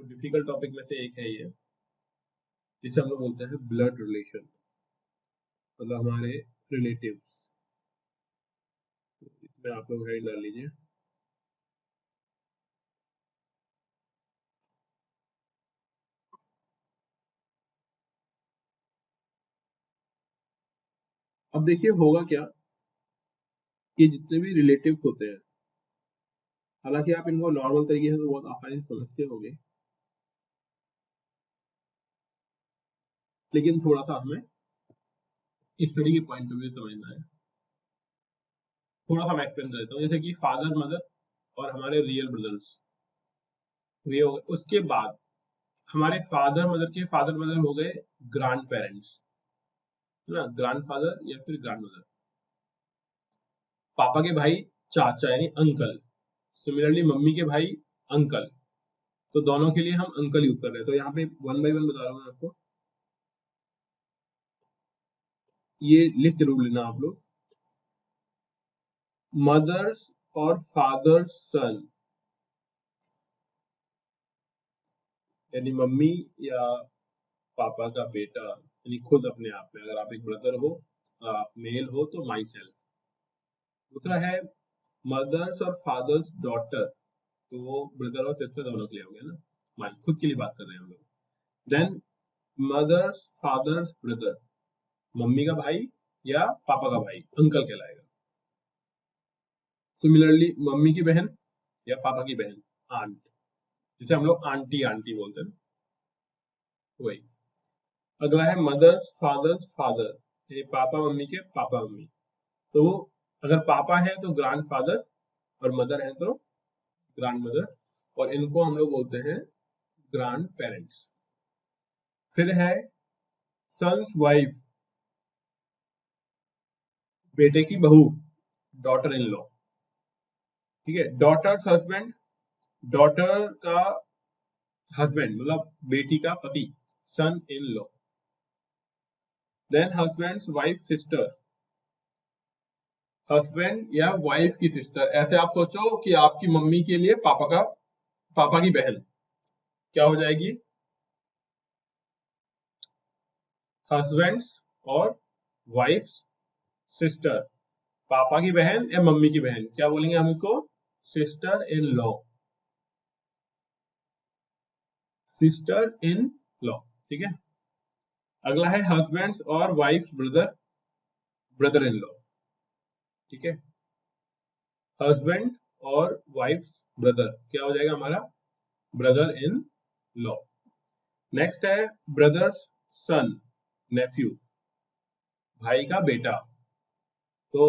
तो difficult topic में से एक है ये, जिसे हम लोग बोलते हैं ब्लड रिलेशन, मतलब हमारे रिलेटिव्स। तो इसमें आप लोग हेड डाल लीजिए। अब देखिए होगा क्या, ये जितने भी रिलेटिव्स होते हैं, हालांकि आप इनको नॉर्मल तरीके से तो बहुत आसानी से समझते होंगे, लेकिन थोड़ा सा हमें स्टडी के पॉइंट ऑफ व्यू समझना है। थोड़ा सा मैं एक्सप्लेन कर देता हूँ। जैसे कि फादर मदर और हमारे रियल ब्रदर्स, ये हो गए। उसके बाद हमारे फादर मदर हो गए ग्रैंड पेरेंट्स, है ना, ग्रैंड फादर या फिर ग्रैंड मदर। पापा के भाई चाचा यानी अंकल, सिमिलरली मम्मी के भाई अंकल। तो दोनों के लिए हम अंकल यूज कर रहे हैं। तो यहाँ पे वन बाय वन बता रहा हूँ मैं आपको, ये लिख जरूर लेना आप लोग। मदर्स और फादर्स सन, यानी मम्मी या पापा का बेटा, यानी खुद अपने आप में, अगर आप एक ब्रदर हो, आप मेल हो तो माई सेल्फ। दूसरा है मदर्स और फादर्स डॉटर, तो वो ब्रदर और सिस्टर दोनों के लिए हो गया ना, माई खुद के लिए बात कर रहे हैं हम लोग। Then mothers fathers brother, mummy का भाई या पापा का भाई अंकल कहलाएगा। सिमिलरली मम्मी की बहन या पापा की बहन आंट, जिसे हम लोग आंटी आंटी बोलते हैं, वही। अगला है मदर्स फादर्स फादर, ये पापा मम्मी के पापा मम्मी। तो अगर पापा है तो ग्रैंड फादर और मदर है तो ग्रैंड मदर, और इनको हम लोग बोलते हैं ग्रैंड पेरेंट्स। फिर है सन्स वाइफ, बेटे की बहू, डॉटर इन लॉ। ठीक है, डॉटर्स हस्बैंड, डॉटर का हस्बैंड मतलब बेटी का पति, son in law. Then husband's wife sister, husband या वाइफ की सिस्टर। ऐसे आप सोचो कि आपकी मम्मी के लिए पापा की बहन क्या हो जाएगी, हस्बैंड्स और वाइफ सिस्टर। पापा की बहन या मम्मी की बहन क्या बोलेंगे हम इसको, sister in law, sister in law. ठीक है, अगला है हस्बैंड्स और wife brother, brother in law. ठीक है, हस्बैंड और वाइफ ब्रदर क्या हो जाएगा हमारा, ब्रदर इन लॉ। नेक्स्ट है ब्रदर्स सन, नेफ्यू, भाई का बेटा। तो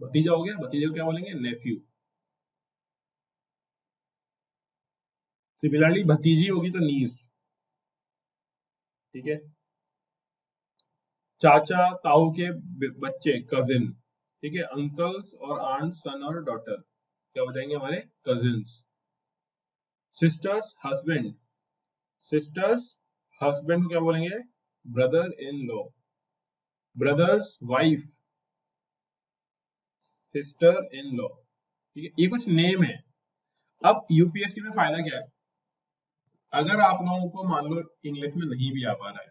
भतीजा हो गया, भतीजे को क्या बोलेंगे, नेफ्यू। सिमिलरली भतीजी होगी तो नीस। ठीक है, चाचा ताऊ के बच्चे कजिन। ठीक है, अंकल्स और आंट सन और डॉटर क्या हो जाएंगे हमारे cousins. Sisters husband, sisters husband को क्या बोलेंगे, brother in law. Brother's wife, sister in law. ठीक है, ये कुछ नेम है। अब यूपीएससी में फायदा क्या है, अगर आप लोगों को मान लो इंग्लिश में नहीं भी आ पा रहा है,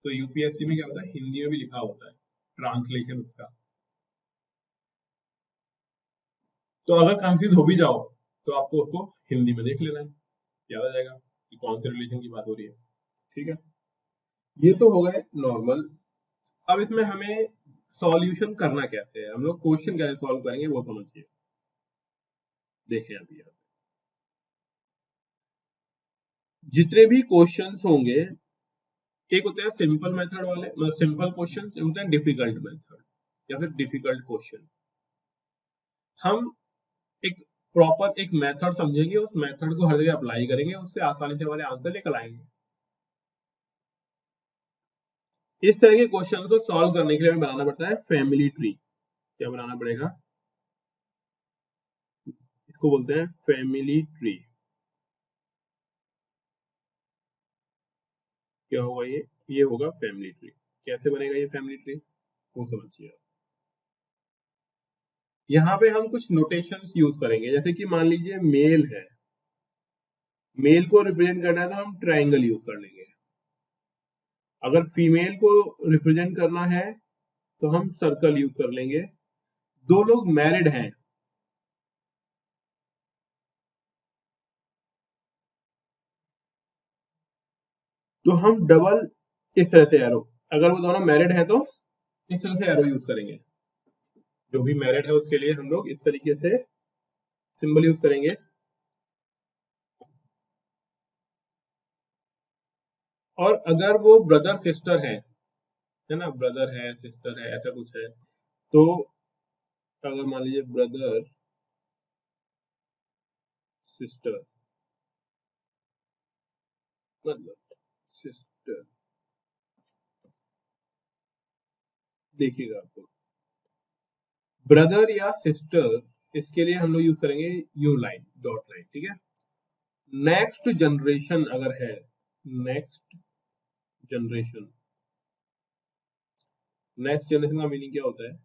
तो यूपीएससी में क्या होता है, हिंदी में भी लिखा होता है ट्रांसलेशन उसका। तो अगर कंफ्यूज हो भी जाओ तो आपको उसको हिंदी में देख लेना है, याद आ जाएगा कि कौन से रिलेशन की बात हो रही है। ठीक है, ये तो हो गए नॉर्मल। अब इसमें हमें सॉल्यूशन करना कैसे है, हम लोग क्वेश्चन कैसे सॉल्व करेंगे वो समझिए। देखिए अभी आप जितने भी क्वेश्चंस होंगे, एक होते हैं सिंपल मेथड वाले, मतलब सिंपल क्वेश्चन, होते हैं डिफिकल्ट मेथड या फिर डिफिकल्ट क्वेश्चन। हम एक प्रॉपर एक मेथड समझेंगे, उस मेथड को हर जगह अप्लाई करेंगे, उससे आसानी से हमारे आंसर निकल आएंगे। इस तरह के क्वेश्चन को सॉल्व करने के लिए हमें बनाना पड़ता है फैमिली ट्री। क्या बनाना पड़ेगा, इसको बोलते हैं फैमिली ट्री। क्या होगा ये होगा फैमिली ट्री। कैसे बनेगा ये फैमिली ट्री वो समझिए। यहाँ पे हम कुछ नोटेशंस यूज करेंगे, जैसे कि मान लीजिए मेल है, मेल को रिप्रेजेंट करना है तो हम ट्रायंगल यूज कर लेंगे, अगर फीमेल को रिप्रेजेंट करना है तो हम सर्कल यूज कर लेंगे। दो लोग मैरिड हैं तो हम डबल इस तरह से एरो, अगर वो दोनों मैरिड हैं तो इस तरह से एरो यूज करेंगे। जो भी मैरिड है उसके लिए हम लोग इस तरीके से सिंबल यूज करेंगे। और अगर वो ब्रदर सिस्टर है ना, ब्रदर है सिस्टर है ऐसा कुछ है, तो अगर मान लीजिए ब्रदर सिस्टर, मतलब सिस्टर, देखिएगा आपको ब्रदर या सिस्टर, इसके लिए हम लोग यूज करेंगे यू लाइन, डॉट लाइन, ठीक है। नेक्स्ट जनरेशन अगर है, नेक्स्ट जनरेशन, नेक्स्ट जनरेशन का मीनिंग क्या होता है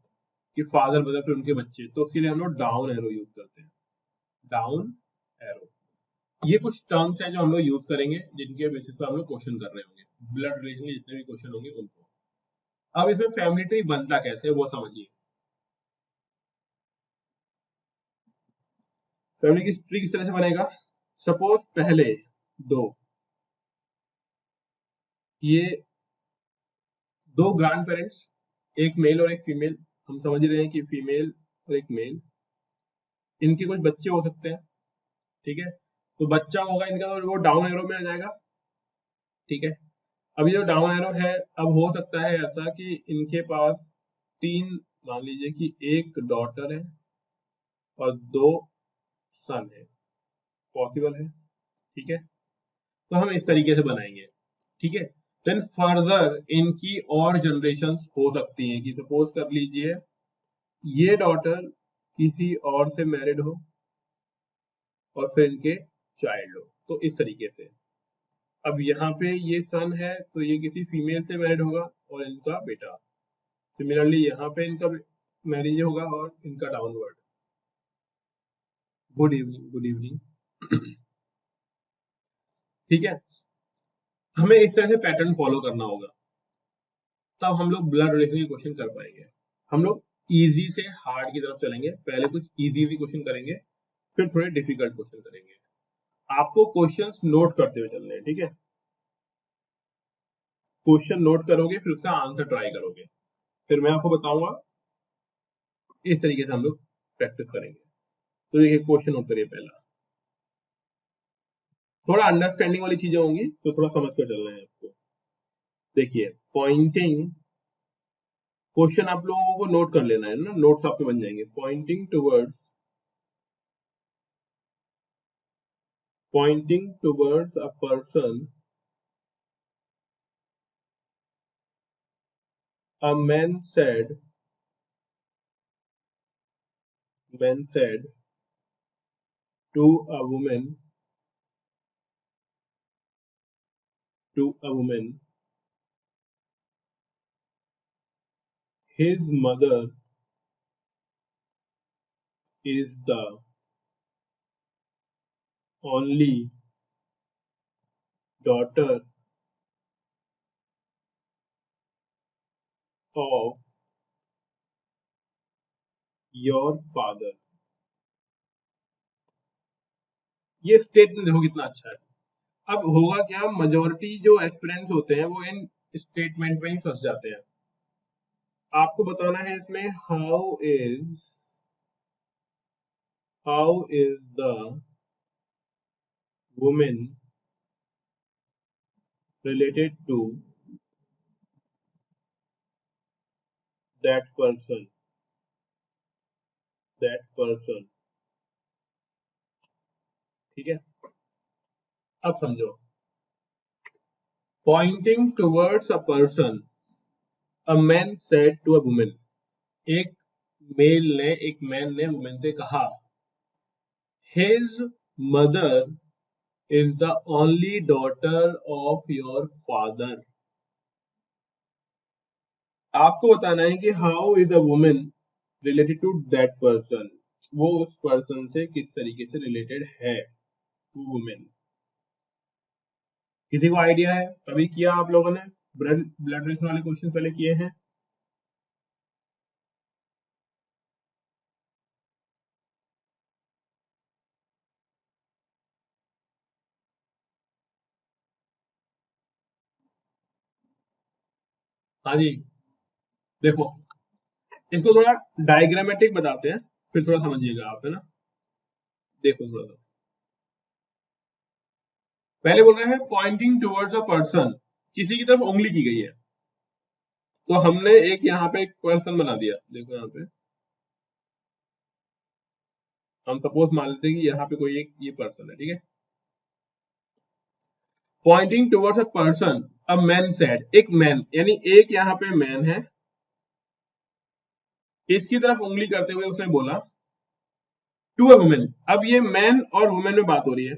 कि फादर ब्रदर फिर उनके बच्चे, तो उसके लिए हम लोग डाउन एरो यूज करते हैं, डाउन एरो। ये कुछ टर्म्स हैं जो हम लोग यूज करेंगे जिनके बेसिस पर हम लोग क्वेश्चन कर रहे होंगे, ब्लड रिलेशन के जितने भी क्वेश्चन होंगे उनको। अब इसमें फैमिली ट्री बनता कैसे है वो समझिए। फैमिली की ट्री किस तरह से बनेगा, सपोज पहले दो, ये दो ग्रैंड पेरेंट्स, एक मेल और एक फीमेल, हम समझ रहे हैं कि फीमेल और एक मेल, इनके कुछ बच्चे हो सकते हैं, ठीक है। तो बच्चा होगा इनका तो वो डाउन एरो में आ जाएगा, ठीक है। अब ये जो डाउन एरो है, अब हो सकता है ऐसा कि इनके पास तीन, मान लीजिए कि एक डॉटर है और दो सन है, पॉसिबल है, ठीक है। तो हम इस तरीके से बनाएंगे, ठीक है। देन फर्दर इनकी और जनरेशंस हो सकती हैं कि सपोज कर लीजिए ये डॉटर किसी और से मैरिड हो और फिर इनके चाइल्ड हो, तो इस तरीके से। अब यहाँ पे ये सन है तो ये किसी फीमेल से मैरिड होगा और इनका बेटा, सिमिलरली यहाँ पे इनका मैरिज होगा और इनका downward. Good evening, good evening. ठीक है, हमें इस तरह से पैटर्न फॉलो करना होगा, तब हम लोग ब्लड रिलेशन के क्वेश्चन कर पाएंगे। हम लोग इजी से हार्ड की तरफ चलेंगे, पहले कुछ इजी क्वेश्चन करेंगे, फिर थोड़े डिफिकल्ट क्वेश्चन करेंगे। आपको क्वेश्चंस नोट करते हुए चलने हैं, ठीक है। क्वेश्चन नोट करोगे फिर उसका आंसर ट्राई करोगे, फिर मैं आपको बताऊंगा, इस तरीके से हम लोग प्रैक्टिस करेंगे। तो देखिए क्वेश्चन नोट करिए पहला, थोड़ा अंडरस्टैंडिंग वाली चीजें होंगी तो थोड़ा समझ कर चलना है आपको। देखिए पॉइंटिंग, क्वेश्चन आप लोगों को नोट कर लेना है ना, नोट्स आपके बन जाएंगे। Poynting towards a person, a man said to a woman, to a woman, his mother is the only daughter of your father। ये स्टेटमेंट देखो कितना अच्छा है। अब होगा क्या, मेजोरिटी जो एस्पिरेंट्स होते हैं वो इन स्टेटमेंट में ही फंस जाते हैं। आपको बताना है इसमें how is the women related to that person, that person, ठीक है। अब समझो, pointing towards a person, a man said to a women, एक मेल ने, एक मैन ने वुमेन से कहा, his mother is the only daughter of your father. आपको बताना है कि how is a women related to that person, वो उस पर्सन से किस तरीके से रिलेटेड है, वो वुमेन। किसी को आइडिया है? कभी किया आप लोगों ने? ब्लड ब्लड रिलेशन वाले क्वेश्चन पहले किए हैं? हाँ जी। देखो, इसको थोड़ा डायग्रामेटिक बताते हैं, फिर थोड़ा समझिएगा आप, है ना। देखो थोड़ा सा, पहले बोल रहे हैं पॉइंटिंग टुवर्ड्स अ पर्सन, किसी की तरफ उंगली की गई है। तो हमने एक यहाँ पे एक पर्सन बना दिया, देखो यहाँ पे हम सपोज मान लेते हैं कि यहाँ पे कोई एक ये पर्सन है, ठीक है। Poynting towards a person, a man said, एक मैन यानी एक यहाँ पे मैन है, इसकी तरफ उंगली करते हुए उसने बोला टू अ वुमेन। अब ये मैन और वुमेन में बात हो रही है,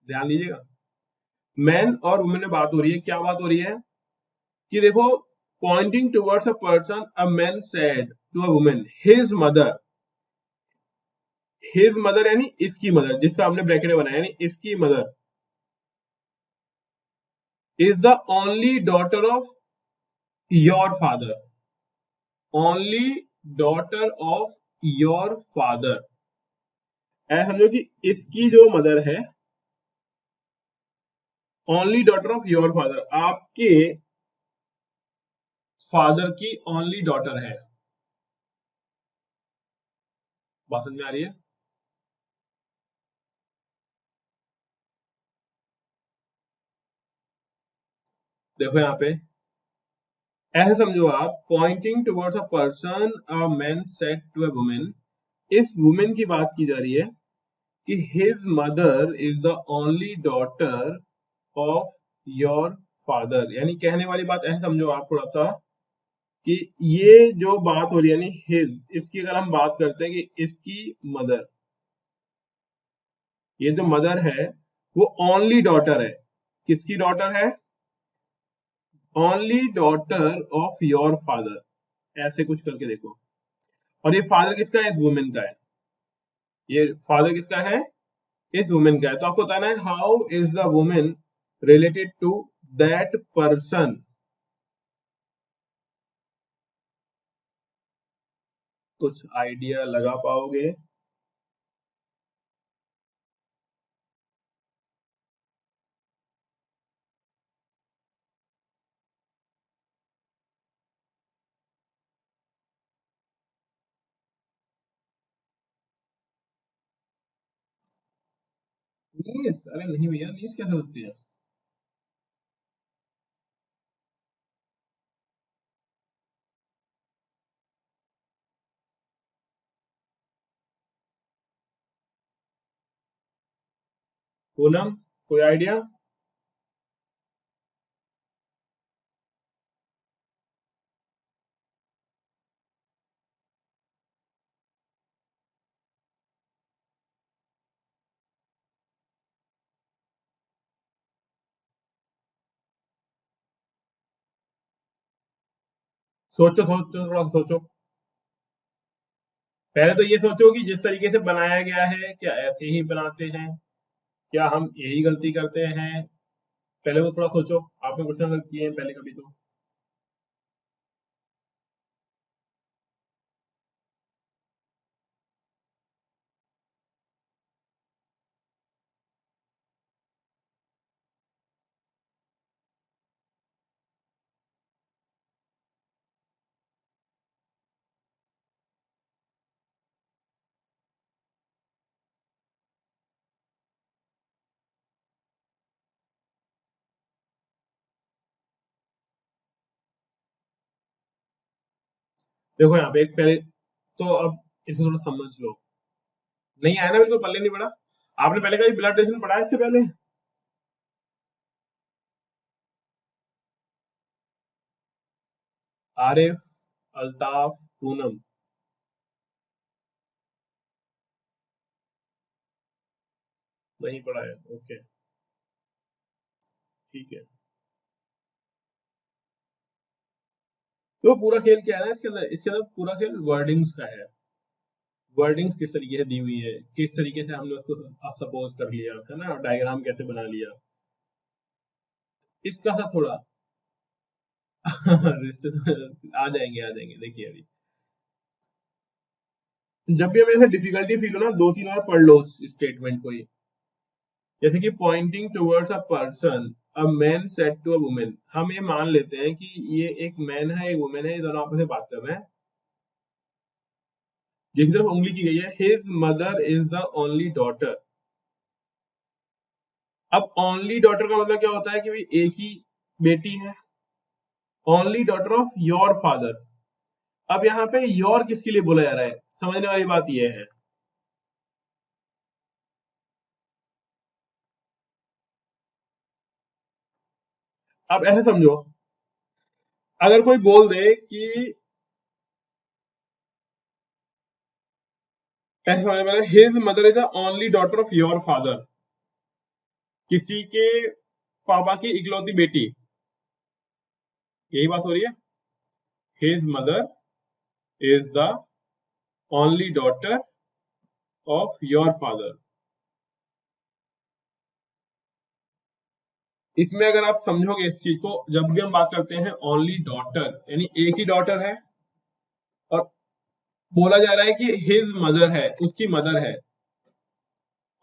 ध्यान दीजिएगा। मैन और वुमेन में बात हो रही है, क्या बात हो रही है कि देखो, pointing towards a person, a man said to a women his mother. His mother यानी इसकी मदर, जिससे हमने ब्रैकेट बनाया, यानी इसकी mother is the only daughter of your father. Only daughter of your father, ऐसा समझो कि इसकी जो मदर है, only daughter of your father, आपके फादर की ओनली डॉटर है। बात समझ में आ रही है? देखो यहाँ पे ऐसे समझो आप, pointing towards a person, a man said to a women, इस वुमेन की बात की जा रही है कि his mother is the only daughter of your father. यानी कहने वाली बात ऐसे समझो आप थोड़ा सा, कि ये जो बात हो रही है, यानी हिज, इसकी अगर हम बात करते हैं कि इसकी मदर, ये जो मदर है वो ओनली डॉटर है। किसकी डॉटर है? Only daughter of your father, ऐसे कुछ करके देखो। और ये फादर किसका है? वुमेन का है। ये फादर किसका है? इस वुमेन का है। तो आपको बताना है how is the women related to that person. कुछ आइडिया लगा पाओगे? नीस? अरे नहीं भैया, नीस कैसे होती है? पूनम, कोई आइडिया? सोचो सोचो, थोड़ा सोचो। पहले तो ये सोचो कि जिस तरीके से बनाया गया है, क्या ऐसे ही बनाते हैं, क्या हम यही गलती करते हैं? पहले वो थोड़ा सोचो, आपने कुछ ना कुछ किए हैं पहले कभी तो। देखो यहाँ पे एक पहले, तो अब इसे थोड़ा समझ लो। नहीं आया ना, बिल्कुल पल्ले नहीं पड़ा। आपने पहले कभी ब्लड टेस्ट पढ़ा है इससे पहले? आरिफ, अल्ताफ, पूनम? नहीं पढ़ा है, ओके, ठीक है। तो पूरा खेल क्या है ना, इसके अंदर पूरा खेल वर्डिंग्स का है। वर्डिंग्स किस तरीके से दी हुई है, किस तरीके से हमने उसको सपोज कर लिया, है ना, डायग्राम कैसे बना लिया, इसका सा थोड़ा रिश्ते तो आ जाएंगे देखिए अभी। जब भी हमें ऐसे डिफिकल्टी फील हो ना, 2-3 बार पढ़ लो उस स्टेटमेंट को ही। जैसे कि pointing towards a person, a man said to a woman, हम ये मान लेते हैं कि ये एक मैन है एक वुमेन है, ये दोनों आपस में बात कर रहे हैं, जिसकी तरफ उंगली की गई है, his mother is the only daughter. अब ओनली डॉटर का मतलब क्या होता है कि भाई एक ही बेटी है, only daughter of your father. अब यहाँ पे योर किसके लिए बोला जा रहा है, समझने वाली बात यह है। अब ऐसे समझो, अगर कोई बोल दे कि ऐसे समझ में, his mother is the only daughter of your father, किसी के पापा की इकलौती बेटी, यही बात हो रही है। His mother is the only daughter of your father. इसमें अगर आप समझोगे इस चीज को, जब भी हम बात करते हैं ओनली डॉटर यानी एक ही डॉटर है, और बोला जा रहा है कि हिज मदर है, उसकी मदर है,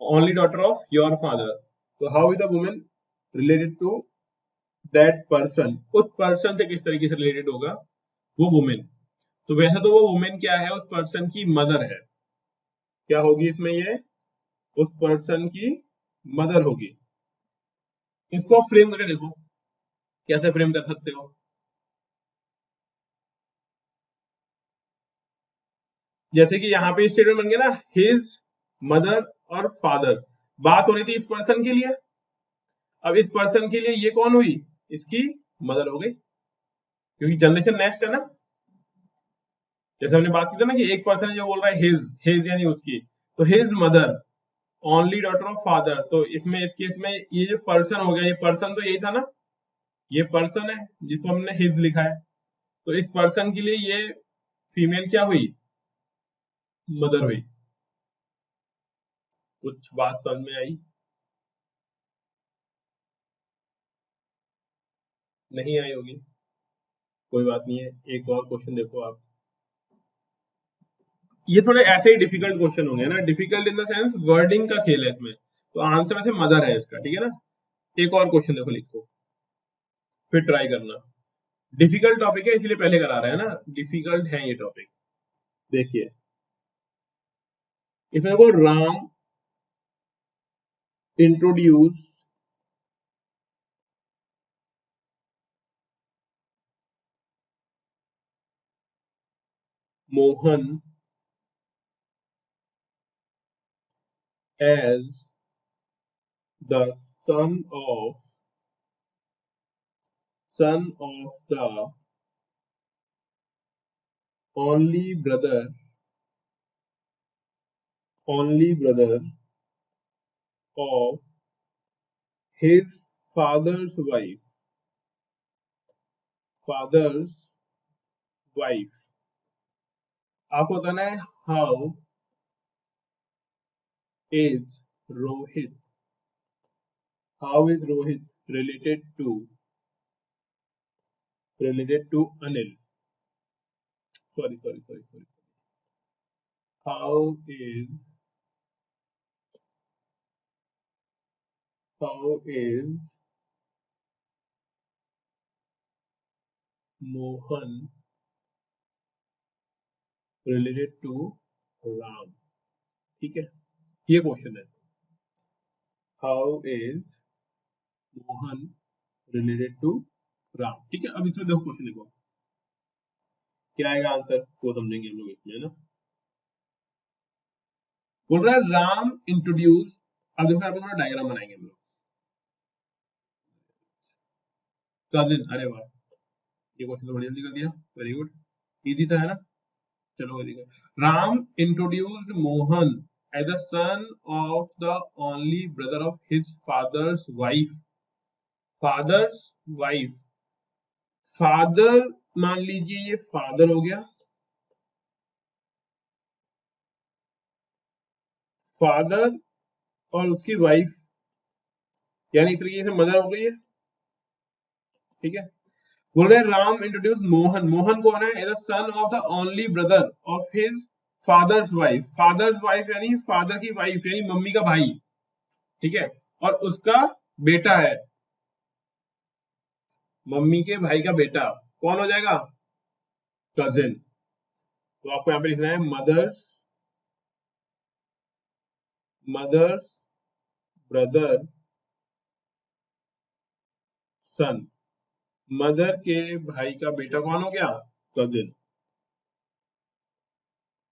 only daughter of your father, तो how is the women related to that person, उस पर्सन से किस तरीके से रिलेटेड होगा वो वुमेन। तो वैसे तो वो वुमेन क्या है, उस पर्सन की मदर है, क्या होगी इसमें ये, उस पर्सन की मदर होगी। इसको फ्रेम करके देखो, कैसे फ्रेम कर सकते हो। जैसे कि यहाँ पे स्टेटमेंट बन गया ना, हिज मदर और फादर, बात हो रही थी इस पर्सन के लिए। अब इस पर्सन के लिए ये कौन हुई, इसकी मदर हो गई, क्योंकि जनरेशन नेक्स्ट है ना। जैसे हमने बात की थी ना कि एक पर्सन है जो बोल रहा है हिज, हिज यानी उसकी, तो his mother only daughter of father, तो इसमें इस केस में ये जो पर्सन हो गया, ये पर्सन तो यही था ना, ये पर्सन है जिसको हमने हिज लिखा है, तो इस पर्सन के लिए ये फीमेल क्या हुई, मदर हुई। कुछ बात समझ में आई, नहीं आई होगी, कोई बात नहीं है, एक और क्वेश्चन देखो आप। ये थोड़े ऐसे ही डिफिकल्ट क्वेश्चन होंगे ना, difficult in the sense wording का खेल है इसमें, तो आंसर ऐसे मदर है इसका, ठीक है ना। एक और क्वेश्चन देखो, लिखो, फिर ट्राई करना। डिफिकल्ट टॉपिक है इसलिए पहले करा रहे हैं ना, डिफिकल्ट है ये टॉपिक। देखिए, इसमें देखो, Ram introduce Mohan as the son of the only brother only brother of his father's wife। आपको बताना है is Rohit how is Rohit related to Anil, sorry, how is Mohan related to Ram, ठीक है, ये क्वेश्चन है, how is Mohan related to Ram, ठीक है। अब इसमें देखो, क्वेश्चन देखो क्या आएगा आंसर, वो समझेंगे हम लोग इसमें, है ना। बोल रहा है राम इंट्रोड्यूस, अब देखो यहाँ पे थोड़ा डायग्राम बनाएंगे हम लोग। कजिन, अरे वाह, ये क्वेश्चन तो बड़ी जल्दी कर दिया, वेरी गुड, इजी था, है ना। चलो very good. Ram introduced Mohan as the son of the only brother of his father's wife. Father, मान लीजिए ये फादर हो गया, फादर और उसकी वाइफ, यानी एक तरीके से मदर हो गई है। ठीक है। बोल रहे राम इंट्रोड्यूस मोहन, मोहन कौन है, as a son of the only brother of his father's wife, father's wife यानी फादर की वाइफ यानी मम्मी का भाई, ठीक है, और उसका बेटा है, मम्मी के भाई का बेटा कौन हो जाएगा, कजिन। तो आपको यहाँ पे लिखना है मदर्स, मदर्स ब्रदर सन, मदर के भाई का बेटा कौन हो गया, कजिन।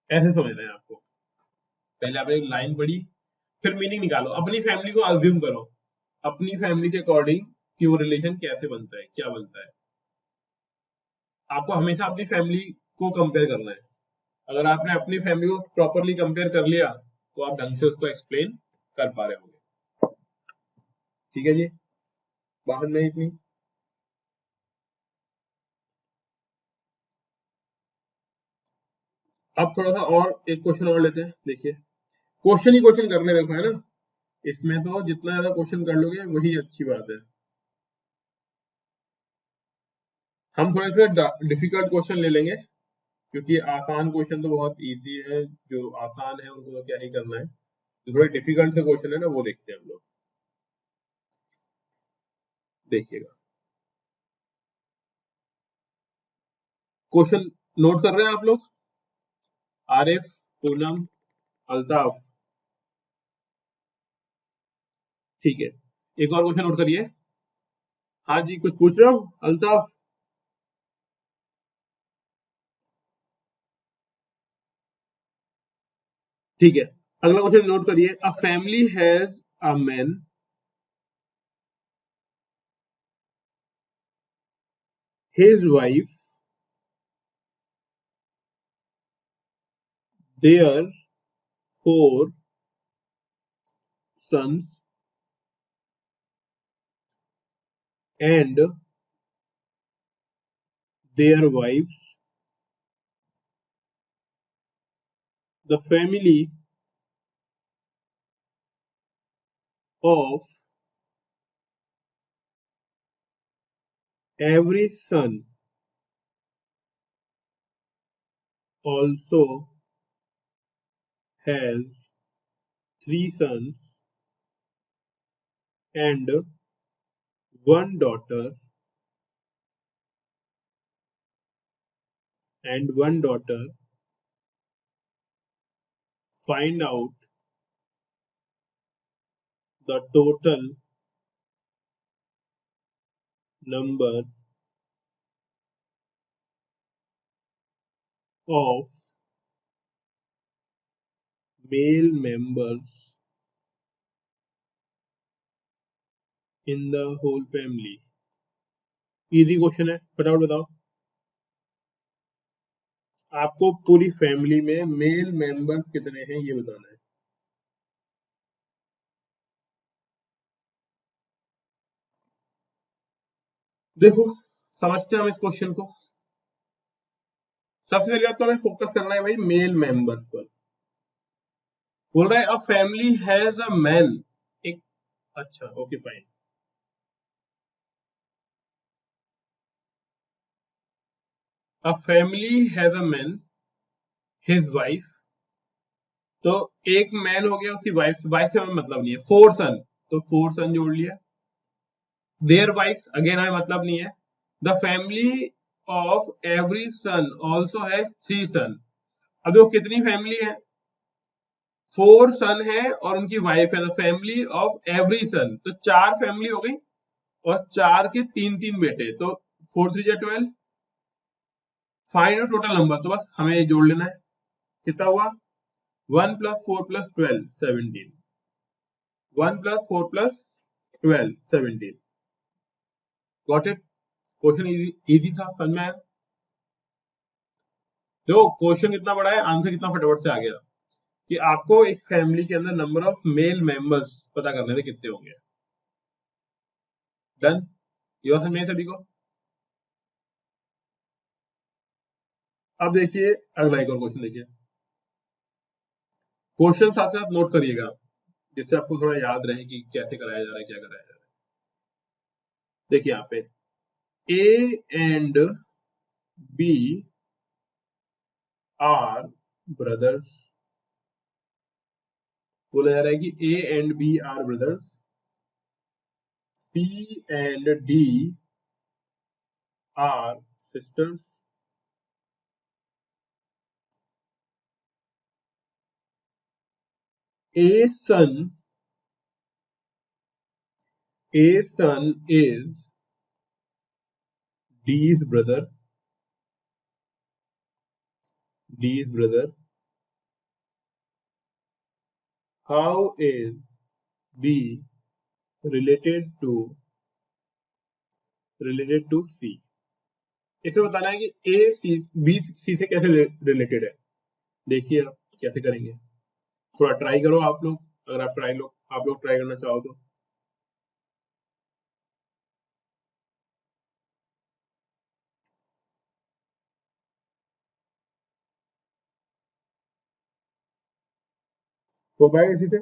ऐसे समझना है आपको, पहले आपने एक लाइन पढ़ी, फिर मीनिंग निकालो, अपनी फैमिली को अज्यूम करो, अपनी फैमिली के अकॉर्डिंग कि वो रिलेशन कैसे बनता है, क्या बनता है। आपको हमेशा अपनी फैमिली को कंपेयर करना है, अगर आपने अपनी फैमिली को प्रॉपरली कंपेयर कर लिया तो आप ढंग से उसको एक्सप्लेन कर पा रहे होंगे। ठीक है जी, बाहर में इतनी। अब थोड़ा सा और एक क्वेश्चन और लेते हैं, देखिए क्वेश्चन ही क्वेश्चन करने देखो, है ना, इसमें तो जितना ज्यादा क्वेश्चन कर लोगे वही अच्छी बात है। हम थोड़े से डिफिकल्ट क्वेश्चन ले लेंगे, क्योंकि आसान क्वेश्चन तो बहुत इजी है, जो आसान है उनको तो क्या ही करना है, जो थोड़े डिफिकल्ट से क्वेश्चन है ना वो देखते हैं हम लोग। देखिएगा, क्वेश्चन नोट कर रहे हैं आप लोग, आरिफ, पूनम, अल्ताफ, ठीक है। एक और क्वेश्चन नोट करिए। हाँ जी, कुछ पूछ रहे हो अल्ताफ? ठीक है, अगला क्वेश्चन नोट करिए। A family has a man, his wife, there four sons and their wives. The family of every son also has three sons and one daughter, and one daughter. Find out the total number of male members in the whole family. Easy question है, फटाफट बताओ। आपको पूरी family में male members कितने हैं ये बताना है। देखो, समझते हैं हम इस क्वेश्चन को। सबसे पहले बात तो हमें फोकस करना है भाई मेल मेंबर्स पर। बोल रहा है अ फैमिली हैज अ मैन, एक, अच्छा okay fine, a family has a man, his wife, तो एक मैन हो गया, उसकी वाइफ, वाइफ से हमें मतलब नहीं है, फोर सन, तो फोर सन जोड़ लिया, देयर वाइफ अगेन हमें मतलब नहीं है, the family of every son also has three son. अब देखो कितनी फैमिली है, फोर सन है और उनकी वाइफ है, द फैमिली ऑफ एवरी सन, तो चार फैमिली हो गई, और चार के तीन तीन बेटे, तो फोर थ्री जा 12। फाइंड टोटल नंबर, तो बस हमें ये जोड़ लेना है, कितना हुआ, 1 + 4 + 12 17, 1 + 4 + 12 17। गॉट इट, क्वेश्चन इजी था, समझ में आया। देखो क्वेश्चन कितना बड़ा है, आंसर कितना फटाफट से आ गया, कि आपको एक फैमिली के अंदर नंबर ऑफ मेल मेंबर्स पता करने थे कितने होंगे। डन, ये बात समझ में सभी को। अब देखिए अगला एक और क्वेश्चन, देखिए क्वेश्चन साथ साथ नोट करिएगा, जिससे आपको थोड़ा याद रहे कि कैसे कराया जा रहा है, क्या कराया जा रहा है। देखिए यहाँ पे A and B are brothers. बोला जा रहा है कि A and B are brothers. C and D are sisters. A son is D's brother. D's brother. How is B related to C? इसमें बताना है कि A B C से कैसे रिलेटेड है। देखिए आप कैसे करेंगे, थोड़ा ट्राई करो आप लोग, अगर आप लोग ट्राई करना चाहो तो। हो पाएगा इसी से।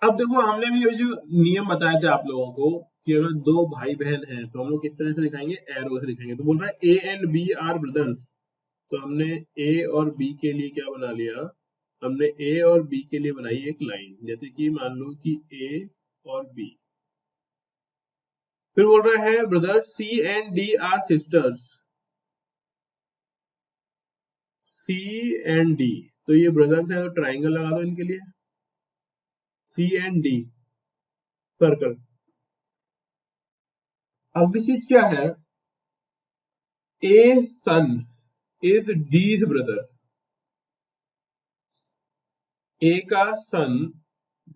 अब देखो हमने भी ये जो नियम बताया था आप लोगों को कि अगर दो भाई बहन हैं तो हम लोग किस तरह से दिखाएंगे, एरो से दिखाएंगे। तो बोल रहा है A and B are brothers, तो हमने A और B के लिए क्या बना लिया, हमने A और B के लिए बनाई एक लाइन, जैसे कि मान लो कि A और B। फिर बोल रहा है brothers C and D are sisters. C and D, तो ये ब्रदर्स है तो ट्राइंगल लगा दो इनके लिए, C and D सर्कल। अगली चीज क्या है, A son is D's brother। A का सन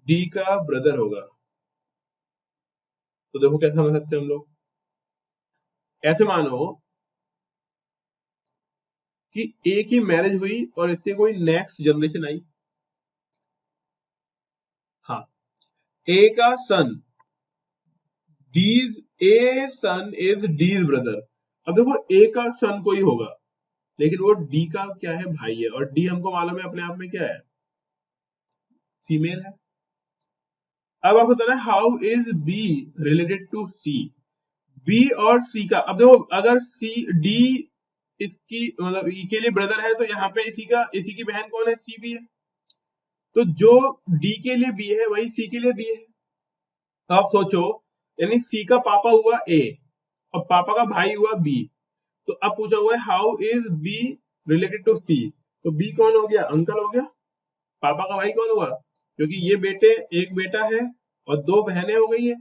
D का ब्रदर होगा। तो देखो कैसे समझ सकते हैं हम लोग, ऐसे मानो कि A की मैरिज हुई और इससे कोई नेक्स्ट जनरेशन आई। हाँ, A का सन A son is D's brother। अब देखो A का सन कोई होगा, लेकिन वो D का क्या है, भाई है, और D हमको मालूम है अपने आप में क्या है, फीमेल है। अब आपको बताना है how is B related to C। B और C का, अब देखो अगर C D इसकी मतलब E के लिए ब्रदर है, तो यहाँ पे इसी की बहन कौन है, C भी है। तो जो D के लिए B है वही C के लिए B है। तो आप सोचो, यानी C का पापा हुआ A और पापा का भाई हुआ B। तो अब पूछा हुआ है how is B related to C। तो B कौन हो गया, अंकल हो गया। पापा का भाई कौन हुआ, क्योंकि ये बेटे, एक बेटा है और दो बहनें हो गई है,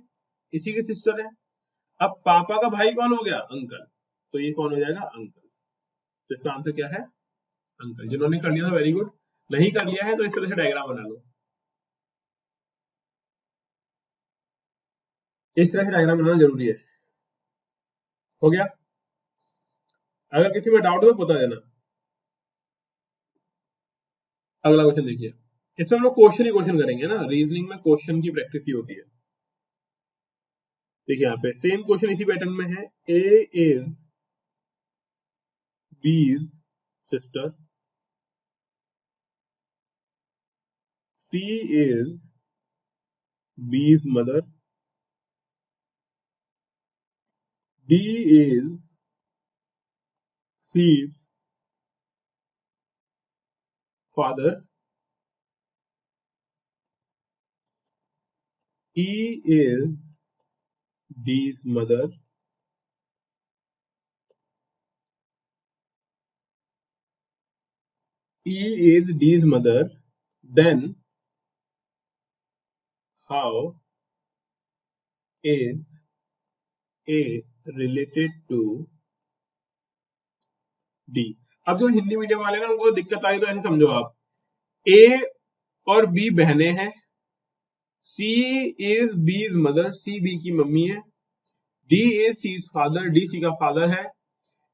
इसी की सिस्टर है। अब पापा का भाई कौन हो गया, अंकल। तो ये कौन हो जाएगा, अंकल। तो इसका आंसर क्या है, अंकल। जिन्होंने कर लिया था वेरी गुड, नहीं कर लिया है तो इस तरह से डायग्राम बना लो, इस तरह से डायग्राम बनाना जरूरी है। हो गया, अगर किसी में डाउट हो तो बता देना। अगला क्वेश्चन देखिए, इसमें हम लोग क्वेश्चन ही क्वेश्चन करेंगे ना, रीजनिंग में क्वेश्चन की प्रैक्टिस ही होती है। देखिए यहाँ पे सेम क्वेश्चन इसी पैटर्न में है, A is B's sister, C is B's mother, D is C's father, E is D's mother, E is D's mother, then how is A related to D। अब जो हिंदी मीडियम वाले ना उनको दिक्कत आई तो ऐसे समझो आप, A और B बहनें हैं, C is B's mother, C B की मम्मी है, D is C's father, D C का फादर है,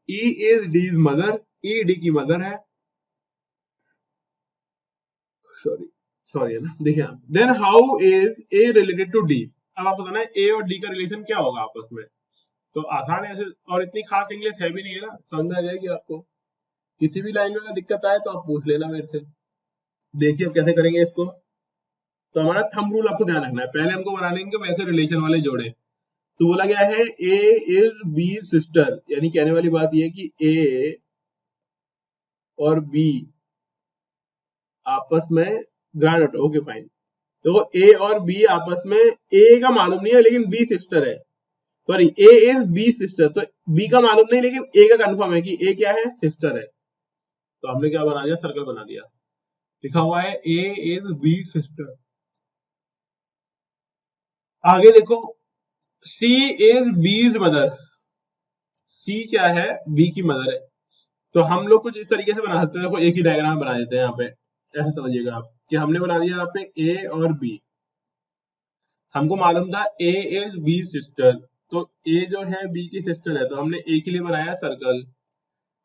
E is D's mother, E D की मदर है। सॉरी सॉरी है ना, देखिए आप, then how is A related to D. अब आप बताना है ए और डी का रिलेशन क्या होगा आपस में। तो आसान है ऐसे, और इतनी खास इंग्लिश है भी नहीं है ना, समझ में आ जाएगी आपको। किसी भी लाइन में अगर दिक्कत आए तो आप पूछ लेना मेरे से। देखिए अब कैसे करेंगे इसको। तो हमारा थंब रूल आपको ध्यान रखना है, पहले हमको बनाने के वैसे रिलेशन वाले जोड़े। तो बोला गया है ए इज बी सिस्टर, यानी कहने वाली बात यह है कि ए और बी आपस में ग्रैंड डॉटर, ओके फाइन। देखो ए और बी आपस में, ए का मालूम नहीं है लेकिन बी सिस्टर है, sorry A is B sister, तो बी का मालूम नहीं लेकिन ए का कंफर्म है कि ए क्या है, सिस्टर है। तो हमने क्या बना दिया, सर्कल बना दिया, लिखा हुआ है ए इज बी सिस्टर। आगे देखो, सी इज बीज मदर, सी क्या है, बी की मदर है। तो हम लोग कुछ इस तरीके से बना सकते हैं, देखो एक ही डायग्राम बना देते हैं यहाँ पे, ऐसा समझिएगा आप कि हमने बना दिया यहाँ पे ए और बी। हमको मालूम था ए इज बी सिस्टर, तो ए जो है बी की सिस्टर है, तो हमने ए के लिए बनाया सर्कल।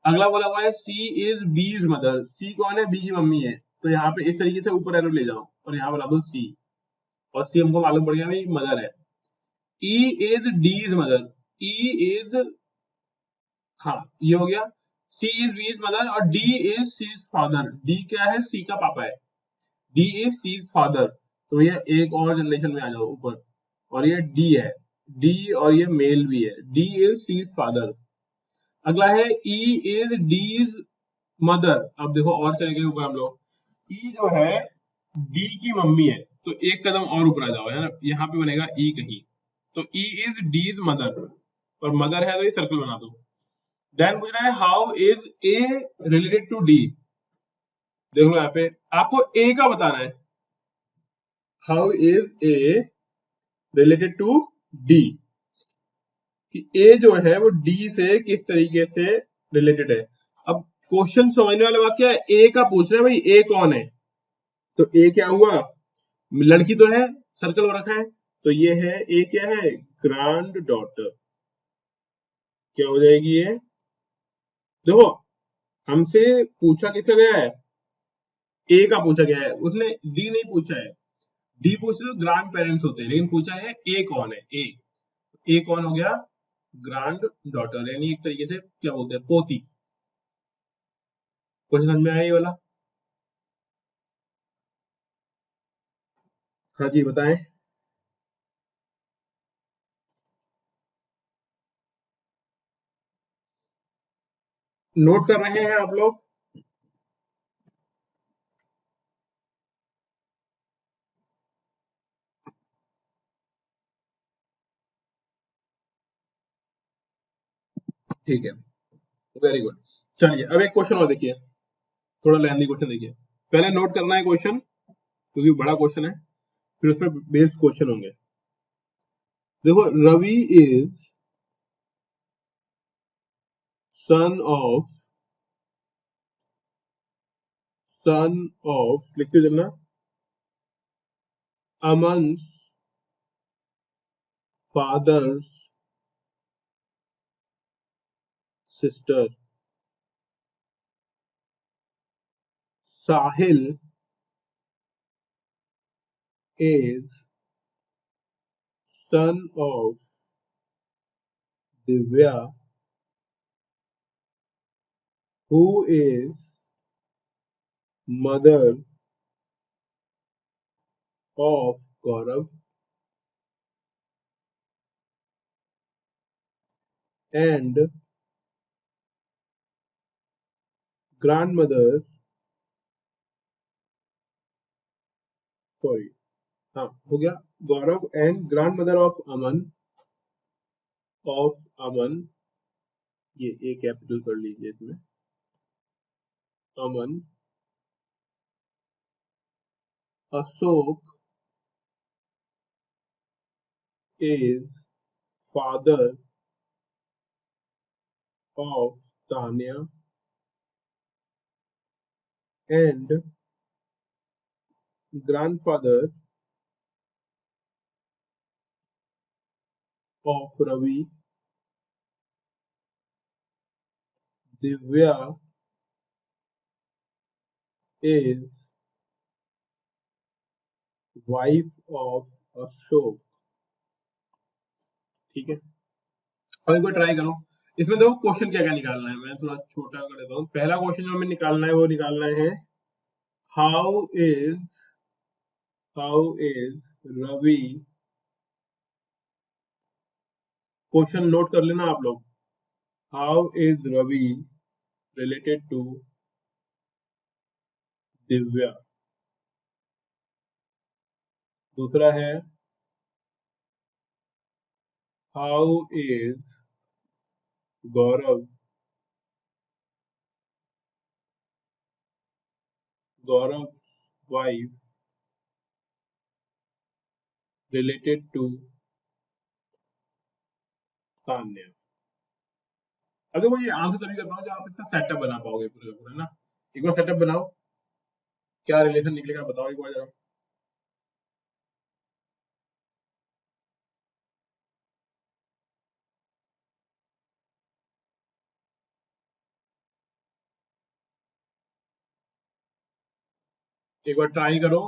अगला बोला हुआ है सी इज बीज मदर, सी कौन है, बी की मम्मी है, तो यहाँ पे इस तरीके से ऊपर एरो ले जाओ और यहाँ बना दो सी, और सी हमको मालूम पड़ गया भाई मदर है। E is D's mother, E is, हाँ ये हो गया, C is B is mother, और D is C's father, D क्या है, सी का पापा है, डी इज सीज फादर। तो ये एक और जनरेशन में आ जाओ ऊपर, और ये डी है, डी और ये मेल भी है, डी इज सीज फादर। अगला है ई इज डीज मदर, अब देखो और चले गए ऊपर हम लोग, ई जो है डी की मम्मी है, तो एक कदम और ऊपर आ जाओ, है ना, यहाँ पे बनेगा ई कहीं, तो ई इज डीज मदर, और मदर है तो ये सर्कल बना दो। देन पूछ रहा है how is A related to D, देख लो यहाँ पे आपको ए का बताना है, how is A related to D, कि ए जो है वो डी से किस तरीके से रिलेटेड है। अब क्वेश्चन समझने वाली बात क्या है, ए का पूछ रहे हैं भाई, ए कौन है, तो ए क्या हुआ, लड़की तो है, सर्कल हो रखा है, तो ये है ए क्या है, ग्रैंड डॉटर, क्या हो जाएगी ये, देखो हमसे पूछा किसका गया है, ए का पूछा गया है, उसने डी नहीं पूछा है, डी पूछते तो ग्रैंड पेरेंट्स होते हैं, लेकिन पूछा है ए कौन है, ए कौन हो गया, ग्रैंड डॉटर, यानी एक तरीके से क्या बोलते हैं, पोती। कुछ समझ में आया ये वाला, हाँ जी बताएं। नोट कर रहे हैं आप लोग, ठीक है, वेरी गुड। चलिए अब एक क्वेश्चन और देखिए, थोड़ा लेंथी क्वेश्चन देखिए, पहले नोट करना है क्वेश्चन क्योंकि बड़ा क्वेश्चन है, फिर उसमें बेस्ड क्वेश्चन होंगे। देखो, रवि इज सन ऑफ लिखते चलना, Aman's father's sister, Sahil is son of Divya, who is mother of Gaurav, and grandmother, sorry, हाँ हो गया, गौरव and grandmother of Aman, ये ए कैपिटल कर लीजिए इसमें, अमन, Ashok is father of Tanya, and grandfather of Ravi. Divya is wife of Ashok। ठीक है, और एक बार ट्राई करो, इसमें देखो क्वेश्चन क्या क्या निकालना है, मैं थोड़ा छोटा कर देता हूँ। पहला क्वेश्चन जो हमें निकालना है वो निकालना है, how is how is Ravi, question note कर लेना आप लोग, how is Ravi related to Divya. दूसरा है how is Gaurav, Gaurav wife related to Tanya. अगर वो ये आंसर तभी कर पाओ जब आप इसका सेटअप बना पाओगे पूरे का पूरा ना। एक बार सेटअप बनाओ, क्या रिलेशन निकलेगा बताओ एक बार जरा। एक बार ट्राई करो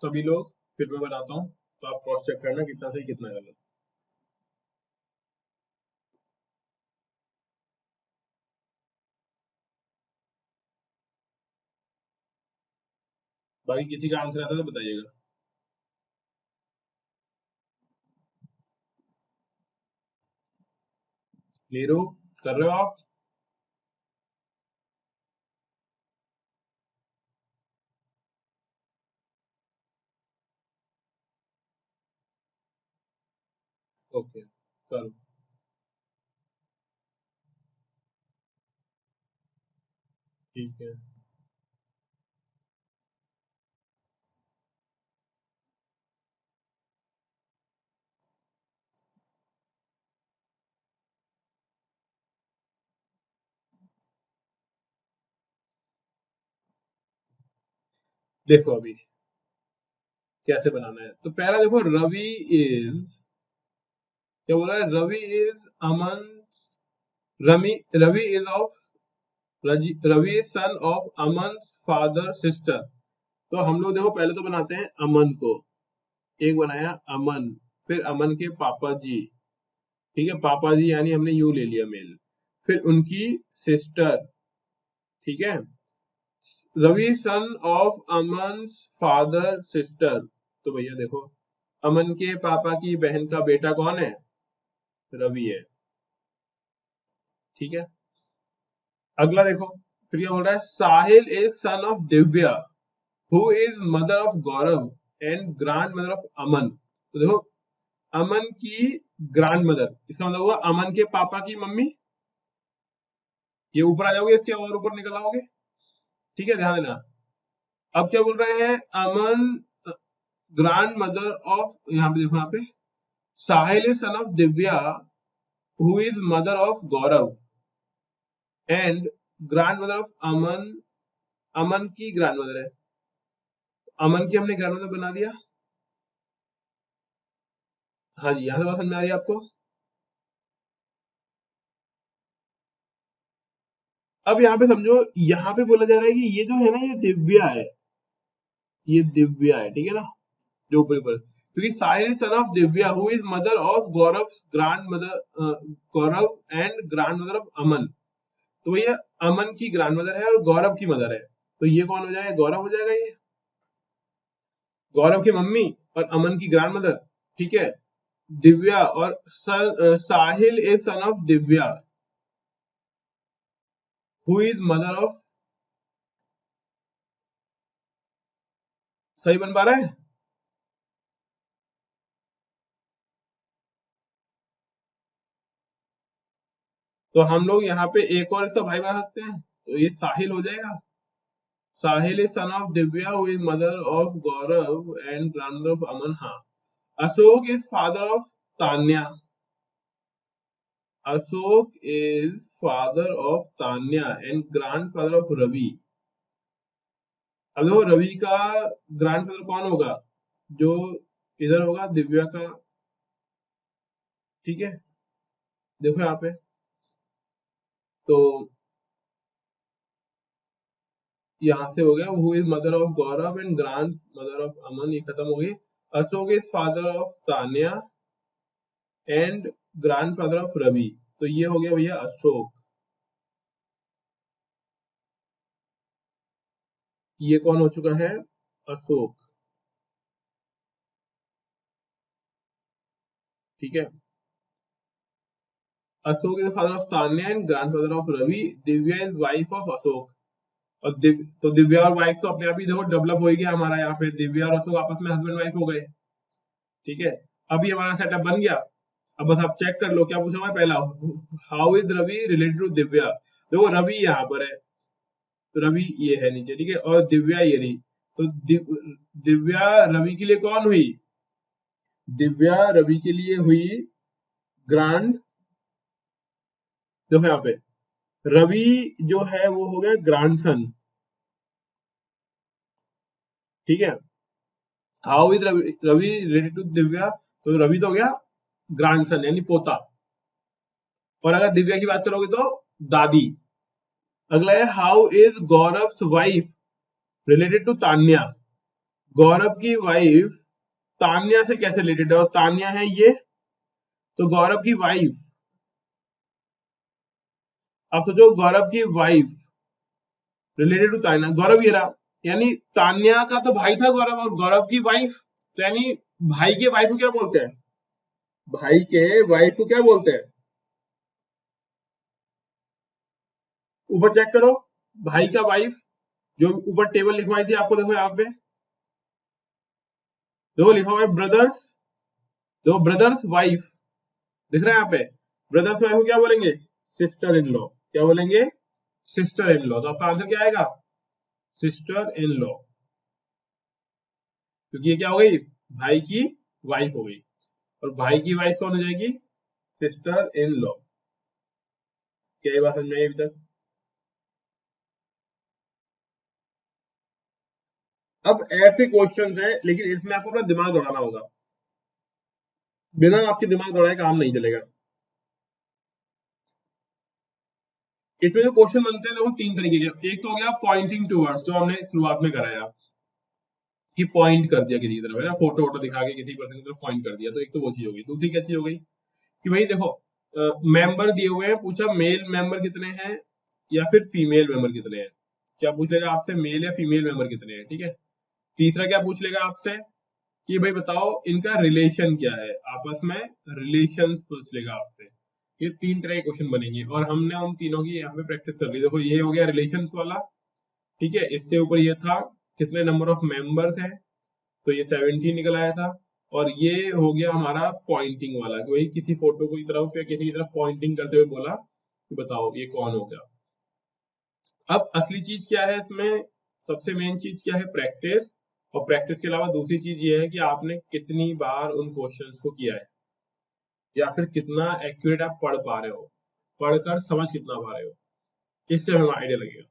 सभी लोग, फिर मैं बनाता हूँ, तो आप क्रॉस चेक करना कितना सही कितना गलत। बाकी किसी का आंसर आता है तो बताइएगा। नीरू, कर रहे हो आप? ओके, करो। ठीक है, देखो अभी कैसे बनाना है। तो पहला देखो, रवि इज, क्या बोला है, Ravi is Aman, Ravi Ravi is of, Ravi is son of Aman father sister. तो हम लोग देखो पहले तो बनाते हैं अमन को, एक बनाया अमन, फिर अमन के पापा जी, ठीक है, पापा जी यानी हमने यू ले लिया मेल, फिर उनकी सिस्टर, ठीक है, Ravi son of Aman father sister. तो भैया देखो, अमन के पापा की बहन का बेटा कौन है, रवि है, ठीक है। अगला देखो, फिर क्या बोल रहा है, Sahil is son of Divya who is mother of Gaurav and grandmother of Aman. तो देखो, अमन की ग्रैंड मदर, इसका मतलब हुआ अमन के पापा की मम्मी, ये ऊपर आ जाओगे इसके और ऊपर निकल आओगे, ठीक है, ध्यान देना। अब क्या बोल रहे हैं, अमन ग्रैंड मदर ऑफ, यहाँ पे देखो, यहाँ पे Sahil is son of Divya who is mother of Gaurav and grandmother of Aman, Aman की ग्रैंड मदर है, अमन की हमने ग्रैंड मदर बना दिया। हाँ जी, यहाँ से बात समझ में आ रही है आपको। अब यहाँ पे समझो, यहाँ पे बोला जा रहा है कि ये जो है ना, ये दिव्या है, ये दिव्या है, ठीक है ना, जो ऊपर ऊपर, क्योंकि Sahil son of Divya who is mother of Gaurav grandmother, Gaurav and grandmother of Aman. तो ये अमन की ग्रैंड मदर है और गौरव की मदर है, तो ये कौन हो जाएगा, गौरव हो जाएगा, ये गौरव की मम्मी और अमन की ग्रैंड मदर, ठीक है। दिव्या और Sahil is son of Divya who is mother of, सही बन पा रहा है। तो हम लोग यहाँ पे एक और इसका भाई बना सकते हैं, तो ये साहिल हो जाएगा, Sahil is son of Divya who is mother of Gaurav and grand of Aman. हाँ, Ashok is father of Tanya, Ashok is father of Tanya and grandfather of Ravi. अब देखो, रवि का ग्रैंड फादर कौन होगा, जो इधर होगा दिव्या का, ठीक है, देखो यहाँ पे, तो यहाँ से हो गया who is mother of Gaurav and grandmother of Aman, ये खत्म हो गई। Ashok is father of Tanya and grandfather of Ravi, तो ये हो गया भैया अशोक। ये कौन हो चुका है, अशोक। ठीक है। Ashok is father of Tanya and grandfather of Ravi. Divya is wife of Ashok. और तो दिव्या और वाइफ तो अपने आप ही देखो डेवलप हो ही गया हमारा, यहाँ पे दिव्या और अशोक आपस में हस्बैंड वाइफ हो गए। ठीक है, अभी हमारा सेटअप बन गया। अब बस आप चेक कर लो क्या पूछा हुआ है पहला, how is Ravi related to Divya. देखो रवि यहाँ पर है, तो रवि ये है नीचे, ठीक है, और दिव्या ये रही। तो दिव्या रवि के लिए कौन हुई? दिव्या रवि के लिए हुई ग्रांड। देखो यहाँ पे रवि जो है वो हो गया ग्रैंडसन। ठीक है, how is Ravi related to Divya, तो रवि तो हो गया ग्रैंडसन यानी पोता। और अगर दिव्या की बात करोगे तो दादी। अगला है how is Gaurav wife related to Tanya. Gaurav की वाइफ तान्या से कैसे रिलेटेड है, और तान्या है ये, तो गौरव की वाइफ। अब सोचो गौरव की वाइफ रिलेटेड टू तान्या, गौरव ये रहा, यानी तान्या का तो भाई था गौरव, और गौरव की वाइफ, तो यानी भाई के वाइफ को क्या बोलते हैं? भाई के वाइफ को क्या बोलते हैं? ऊपर चेक करो, भाई का वाइफ, जो ऊपर टेबल लिखवाई थी आपको, देखो यहाँ पे देखो लिखा हुआ है ब्रदर्स, देखो ब्रदर्स वाइफ दिख रहा है यहाँ पे। ब्रदर्स वाइफ को क्या बोलेंगे? Sister in law. क्या बोलेंगे? Sister in law. तो आपका आंसर क्या आएगा? सिस्टर इन लॉ, क्योंकि ये क्या हो गई? भाई की वाइफ हो गई, और भाई की वाइफ कौन हो जाएगी? Sister in law. क्या ये बात समझ में आई अभी तक? अब ऐसे क्वेश्चंस हैं, लेकिन इसमें आपको अपना दिमाग दौड़ाना होगा, बिना आपके दिमाग दौड़ाए काम नहीं चलेगा। इसमें जो क्वेश्चन बनते हैं वो तीन तरीके के। एक तो हो गया पॉइंटिंग टूवर्ड्स, जो हमने शुरुआत में कराया कि पॉइंट कर दिया किसी की तरफ, है ना, फोटो वोटो दिखा के किसी पर्सन की तरफ पॉइंट कर दिया, तो एक तो वो चीज हो गई। दूसरी क्या चीज हो गई कि भाई देखो मेंबर दिए हुए हैं, पूछा मेल मेंबर कितने हैं या फिर फीमेल मेंबर कितने हैं। क्या पूछ लेगा आपसे? मेल या फीमेल मेंबर कितने हैं, ठीक है। तीसरा क्या पूछ लेगा आपसे कि भाई बताओ इनका रिलेशन क्या है आपस में, रिलेशंस पूछ लेगा आपसे। ये तीन तरह के क्वेश्चन बनेंगे, और हमने उन तीनों की यहाँ पे प्रैक्टिस कर ली। देखो ये हो गया रिलेशंस वाला, ठीक है। इससे ऊपर ये था कितने नंबर ऑफ मेंबर्स हैं, तो ये 17 निकल आया था। और ये हो गया हमारा पॉइंटिंग वाला, कि भाई किसी फोटो की तरफ या किसी की तरफ पॉइंटिंग करते हुए बोला कि बताओ ये कौन हो गया। अब असली चीज क्या है इसमें? सबसे मेन चीज क्या है? प्रैक्टिस। और प्रैक्टिस के अलावा दूसरी चीज ये है कि आपने कितनी बार उन क्वेश्चंस को किया है, या फिर कितना एक्यूरेट आप पढ़ पा रहे हो, पढ़कर समझ कितना पा रहे हो, इससे हमें आइडिया लगेगा।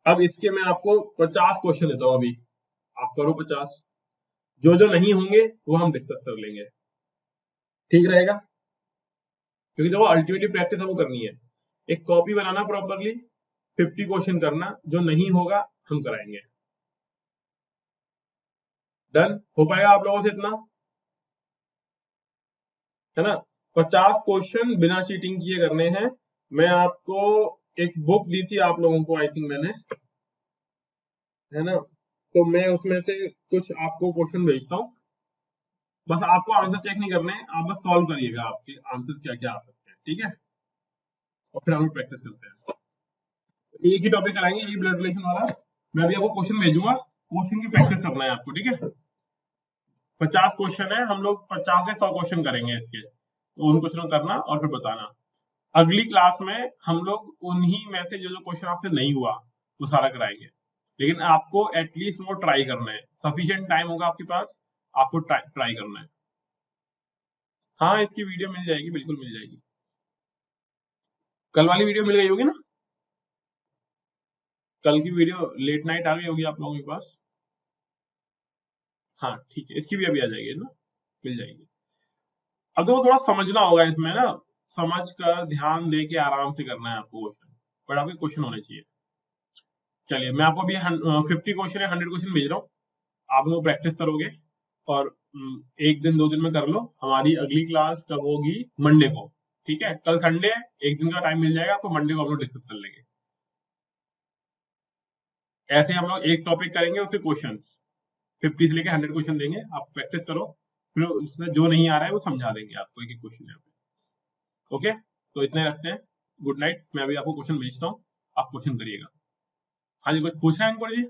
अब इसके मैं आपको 50 क्वेश्चन देता हूँ अभी, आप करो 50। जो जो नहीं होंगे वो हम डिस्कस कर लेंगे, ठीक रहेगा? क्योंकि देखो अल्टीमेटली प्रैक्टिस हमको करनी है। एक कॉपी बनाना प्रॉपरली, 50 क्वेश्चन करना, जो नहीं होगा हम कराएंगे। डन हो पाएगा आप लोगों से इतना, है ना? 50 क्वेश्चन बिना चीटिंग किए करने हैं। मैं आपको एक बुक दी थी आप लोगों को, आई थिंक मैंने, है ना, तो मैं उसमें से कुछ आपको क्वेश्चन भेजता हूँ। बस आपको आंसर चेक नहीं करने हैं, आप बस सॉल्व करिएगा आपके आंसर क्या क्या आ सकते हैं, ठीक है। और फिर हम लोग प्रैक्टिस करते हैं। एक ही टॉपिक कराएंगे, यही ब्लड रिलेशन वाला। मैं अभी आपको क्वेश्चन भेजूंगा, क्वेश्चन की प्रैक्टिस करना है आपको, ठीक है। 50 क्वेश्चन है, हम लोग 50 से 100 क्वेश्चन करेंगे इसके, तो उन क्वेश्चन करना और फिर बताना। अगली क्लास में हम लोग उन्हीं में से जो जो क्वेश्चन आपसे नहीं हुआ वो सारा कराएंगे, लेकिन आपको एटलीस्ट वो ट्राई करना है। सफिशिएंट टाइम होगा आपके पास, आपको ट्राई करना है। हाँ, इसकी वीडियो मिल जाएगी, बिल्कुल मिल जाएगी। कल वाली वीडियो मिल गई होगी ना? कल की वीडियो लेट नाइट आ गई होगी आप लोगों के पास। हाँ ठीक है, इसकी भी अभी आ जाएगी ना, मिल जाएगी। अब तो थोड़ा समझना होगा इसमें ना, समझ कर ध्यान दे के आराम से करना है आपको क्वेश्चन, बट आपके क्वेश्चन होने चाहिए। चलिए मैं आपको अभी 50 क्वेश्चन या 100 क्वेश्चन भेज रहा हूँ, आप लोग प्रैक्टिस करोगे, और एक दिन 2 दिन में कर लो। हमारी अगली क्लास कब होगी? मंडे को, ठीक है। कल संडे है, एक दिन का टाइम मिल जाएगा आपको, मंडे को हम लोग डिस्कस कर लेंगे। ऐसे हम लोग एक टॉपिक करेंगे, उसके क्वेश्चन 50 से लेके 100 क्वेश्चन देंगे, आप प्रैक्टिस करो। फिर उसमें जो नहीं आ रहा है वो समझा देंगे आपको एक एक क्वेश्चन यहाँ पे। ओके, तो इतने रखते हैं। Good night. मैं अभी आपको क्वेश्चन भेजता हूँ, आप क्वेश्चन करिएगा। हाँ जी, कुछ पूछ रहे हैं अंकुर जी?